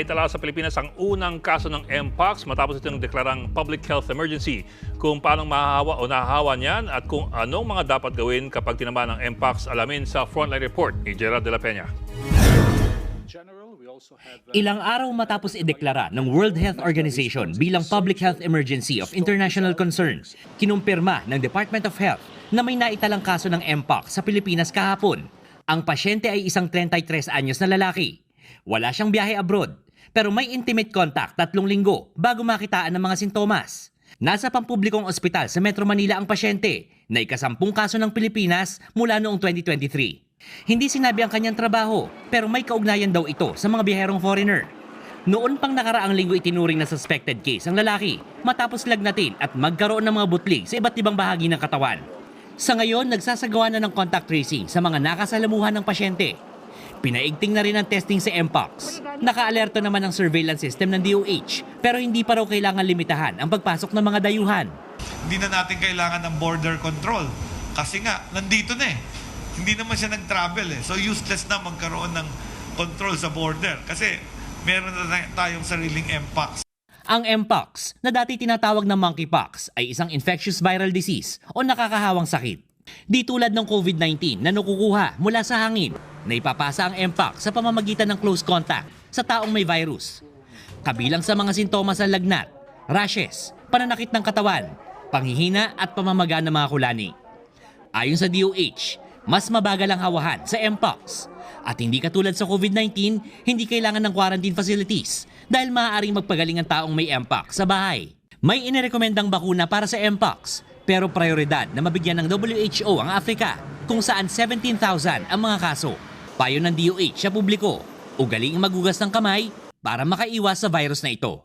naitala sa Pilipinas ang unang kaso ng Mpox matapos itong deklarang public health emergency. Kung paano mahahawa o nahahawa niyan at kung anong mga dapat gawin kapag tinamaan ng Mpox, alamin sa Frontline Report ni Gerard de la Peña. Ilang araw matapos ideklara ng World Health Organization bilang public health emergency of international concern, kinumpirma ng Department of Health na may naitalang kaso ng Mpox sa Pilipinas kahapon. Ang pasyente ay isang 33 anyos na lalaki. Wala siyang biyahe abroad, pero may intimate contact 3 linggo bago makitaan ng mga sintomas. Nasa pampublikong ospital sa Metro Manila ang pasyente na ika-10 kaso ng Pilipinas mula noong 2023. Hindi sinabi ang kanyang trabaho, pero may kaugnayan daw ito sa mga biyaherong foreigner. Noon pang nakaraang linggo itinuring na suspected case ang lalaki matapos lagnatin at magkaroon ng mga butlig sa iba't ibang bahagi ng katawan. Sa ngayon, nagsasagawa na ng contact tracing sa mga nakasalamuhan ng pasyente. Pinaigting na rin ang testing sa Mpox. Naka-alerto naman ang surveillance system ng DOH, pero hindi pa raw kailangan limitahan ang pagpasok ng mga dayuhan. Hindi na natin kailangan ng border control kasi nga, nandito na eh. Hindi naman siya nag-travel eh. So useless na magkaroon ng control sa border kasi meron na tayong sariling Mpox. Ang Mpox, na dati tinatawag na monkeypox, ay isang infectious viral disease o nakakahawang sakit. Di tulad ng COVID-19 na nakukuha mula sa hangin, na ipapasa ang Mpox sa pamamagitan ng close contact sa taong may virus. Kabilang sa mga sintomas ang lagnat, rashes, pananakit ng katawan, panghihina at pamamaga ng mga kulani. Ayon sa DOH, mas mabagal ang hawahan sa Mpox. At hindi katulad sa COVID-19, hindi kailangan ng quarantine facilities dahil maaaring magpagaling ang taong may Mpox sa bahay. May inirekomendang bakuna para sa Mpox, pero prioridad na mabigyan ng WHO ang Africa kung saan 17,000 ang mga kaso. Payo ng DOH sa publiko, ugaling magugas ng kamay para makaiwas sa virus na ito.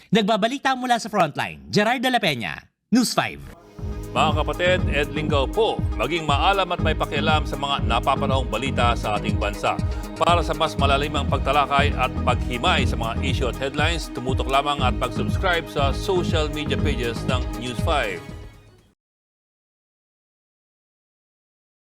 Nagbabalita mula sa Frontline, Gerard de la Peña, News 5. Mga kapatid, Ed Lingaw po, maging maalam at may pakialam sa mga napapanahong balita sa ating bansa. Para sa mas malalimang pagtalakay at paghimay sa mga issue at headlines, tumutok lamang at pag-subscribe sa social media pages ng News 5.